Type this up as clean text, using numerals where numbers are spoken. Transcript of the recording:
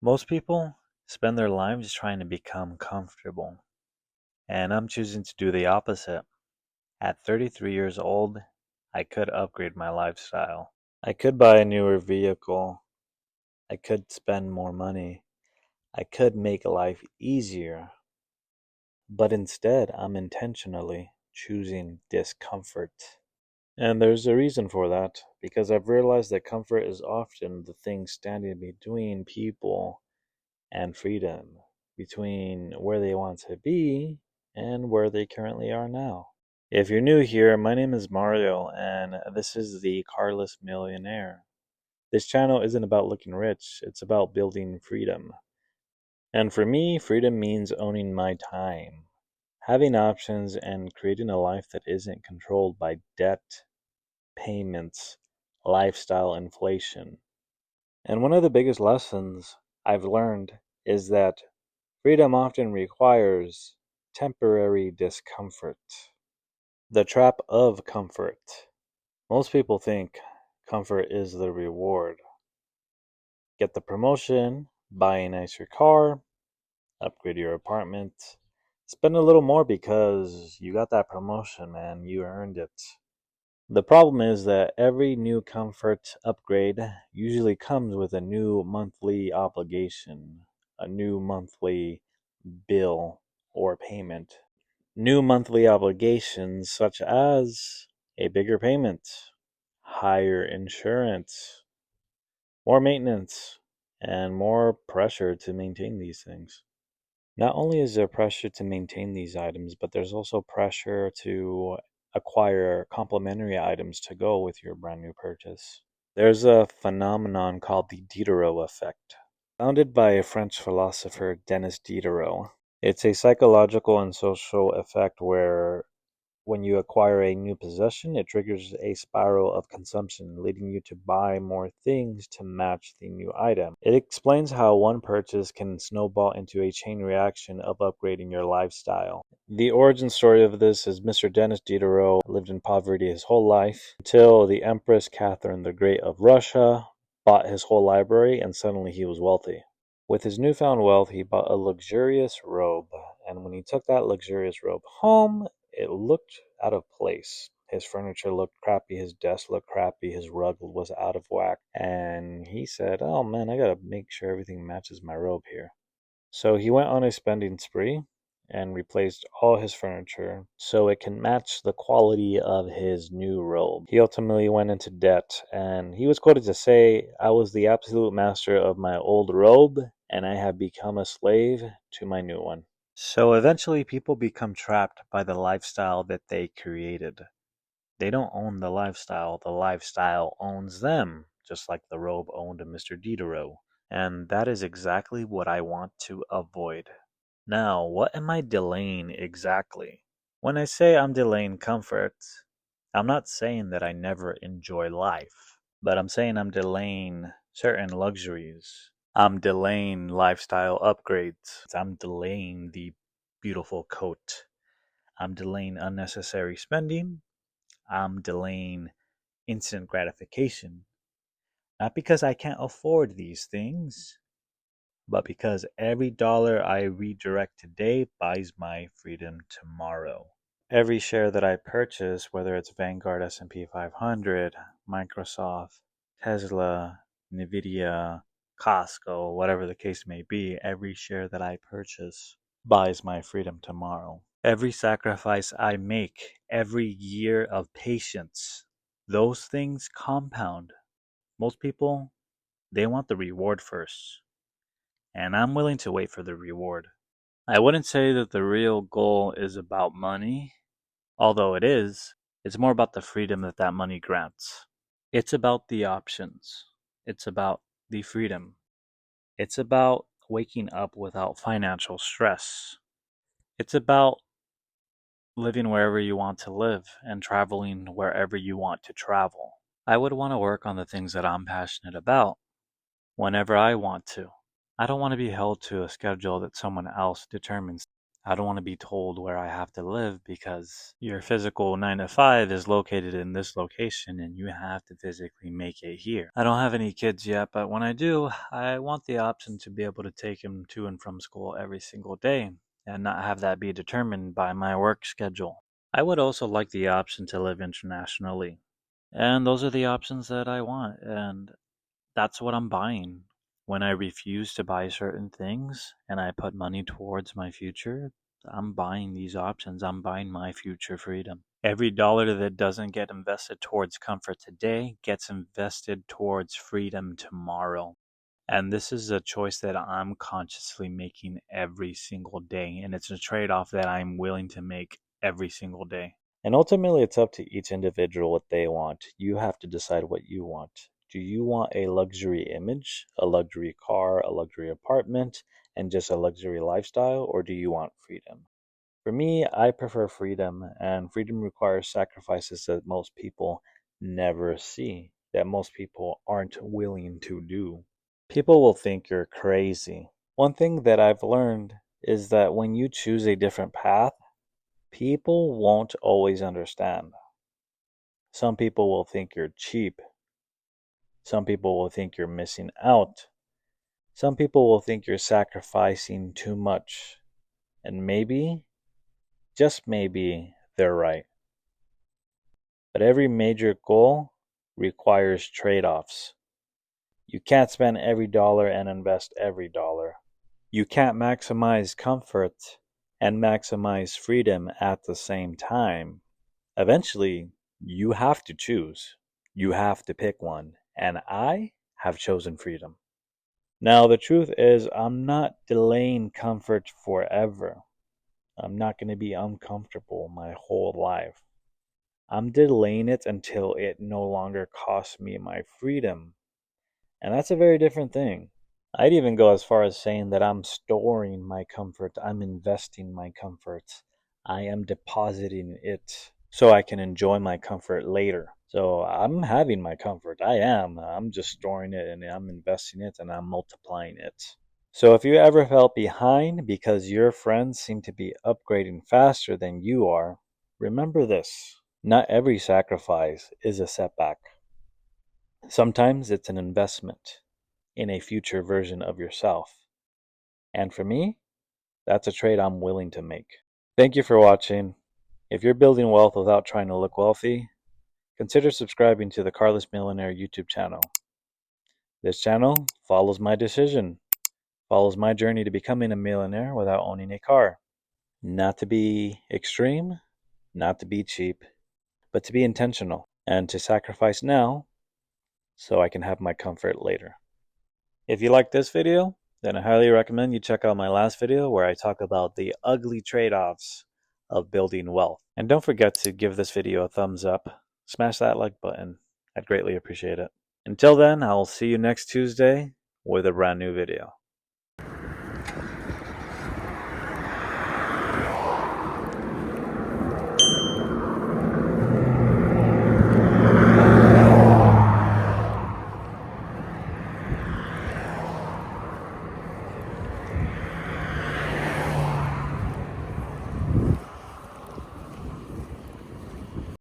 Most people spend their lives trying to become comfortable, and I'm choosing to do the opposite. At 33 years old, I could upgrade my lifestyle. I could buy a newer vehicle. I could spend more money. I could make life easier. But instead, I'm intentionally choosing discomfort. And there's a reason for that, because I've realized that comfort is often the thing standing between people and freedom, between where they want to be and where they currently are now. If you're new here, my name is Mario, and this is the Carless Millionaire. This channel isn't about looking rich, it's about building freedom. And for me, freedom means owning my time, having options, and creating a life that isn't controlled by debt, payments, lifestyle inflation. And one of the biggest lessons I've learned is that freedom often requires temporary discomfort. The trap of comfort. Most people think comfort is the reward. Get the promotion, buy a nicer car, upgrade your apartment, spend a little more because you got that promotion and you earned it. The problem is that every new comfort upgrade usually comes with a new monthly obligation, a new monthly bill or payment. New monthly obligations such as a bigger payment, higher insurance, more maintenance, and more pressure to maintain these things. Not only is there pressure to maintain these items, but there's also pressure to acquire complementary items to go with your brand new purchase. There's a phenomenon called the Diderot effect, founded by a French philosopher, Denis Diderot. It's a psychological and social effect where when you acquire a new possession, it triggers a spiral of consumption, leading you to buy more things to match the new item. It explains how one purchase can snowball into a chain reaction of upgrading your lifestyle. The origin story of this is Mr. Denis Diderot lived in poverty his whole life until the Empress Catherine the Great of Russia bought his whole library, and suddenly he was wealthy. With his newfound wealth, he bought a luxurious robe, and when he took that luxurious robe home, it looked out of place. His furniture looked crappy, his desk looked crappy, his rug was out of whack, and he said, "Oh man, I gotta make sure everything matches my robe here." So he went on a spending spree and replaced all his furniture so it can match the quality of his new robe. He ultimately went into debt, and he was quoted to say, "I was the absolute master of my old robe, and I have become a slave to my new one." So eventually, people become trapped by the lifestyle that they created. They don't own the lifestyle owns them, just like the robe owned Mr. Diderot. And that is exactly what I want to avoid. Now, what am I delaying exactly? When I say I'm delaying comfort, I'm not saying that I never enjoy life, but I'm saying I'm delaying certain luxuries. I'm delaying lifestyle upgrades. I'm delaying the beautiful coat. I'm delaying unnecessary spending. I'm delaying instant gratification. Not because I can't afford these things, but because every dollar I redirect today buys my freedom tomorrow. Every share that I purchase, whether it's Vanguard S&P 500, Microsoft, Tesla, Nvidia, Costco, whatever the case may be, every share that I purchase buys my freedom tomorrow. Every sacrifice I make, every year of patience, those things compound. Most people, they want the reward first, and I'm willing to wait for the reward. I wouldn't say that the real goal is about money, although it is. It's more about the freedom that that money grants. It's about the options. It's about the freedom. It's about waking up without financial stress. It's about living wherever you want to live and traveling wherever you want to travel. I would want to work on the things that I'm passionate about whenever I want to. I don't want to be held to a schedule that someone else determines. I don't want to be told where I have to live because your physical 9 to 5 is located in this location and you have to physically make it here. I don't have any kids yet, but when I do, I want the option to be able to take them to and from school every single day and not have that be determined by my work schedule. I would also like the option to live internationally. And those are the options that I want, and that's what I'm buying. When I refuse to buy certain things and I put money towards my future, I'm buying these options. I'm buying my future freedom. Every dollar that doesn't get invested towards comfort today gets invested towards freedom tomorrow. And this is a choice that I'm consciously making every single day. And it's a trade off that I'm willing to make every single day. And ultimately, it's up to each individual what they want. You have to decide what you want. Do you want a luxury image, a luxury car, a luxury apartment, and just a luxury lifestyle, or do you want freedom? For me, I prefer freedom, and freedom requires sacrifices that most people never see, that most people aren't willing to do. People will think you're crazy. One thing that I've learned is that when you choose a different path, people won't always understand. Some people will think you're cheap. Some people will think you're missing out. Some people will think you're sacrificing too much. And maybe, just maybe, they're right. But every major goal requires trade offs. You can't spend every dollar and invest every dollar. You can't maximize comfort and maximize freedom at the same time. Eventually, you have to choose. You have to pick one. And I have chosen freedom. Now, the truth is, I'm not delaying comfort forever. I'm not going to be uncomfortable my whole life. I'm delaying it until it no longer costs me my freedom. And that's a very different thing. I'd even go as far as saying that I'm storing my comfort, I'm investing my comfort, I am depositing it so I can enjoy my comfort later. So I'm having my comfort. I am. I'm just storing it and I'm investing it and I'm multiplying it. So if you ever felt behind because your friends seem to be upgrading faster than you are, remember this. Not every sacrifice is a setback. Sometimes it's an investment in a future version of yourself. And for me, that's a trade I'm willing to make. Thank you for watching. If you're building wealth without trying to look wealthy, consider subscribing to the Carless Millionaire YouTube channel. This channel follows my decision, follows my journey to becoming a millionaire without owning a car. Not to be extreme, not to be cheap, but to be intentional and to sacrifice now so I can have my comfort later. If you like this video, then I highly recommend you check out my last video where I talk about the ugly trade-offs of building wealth. And don't forget to give this video a thumbs up, smash that like button. I'd greatly appreciate it. Until then, I'll see you next Tuesday with a brand new video.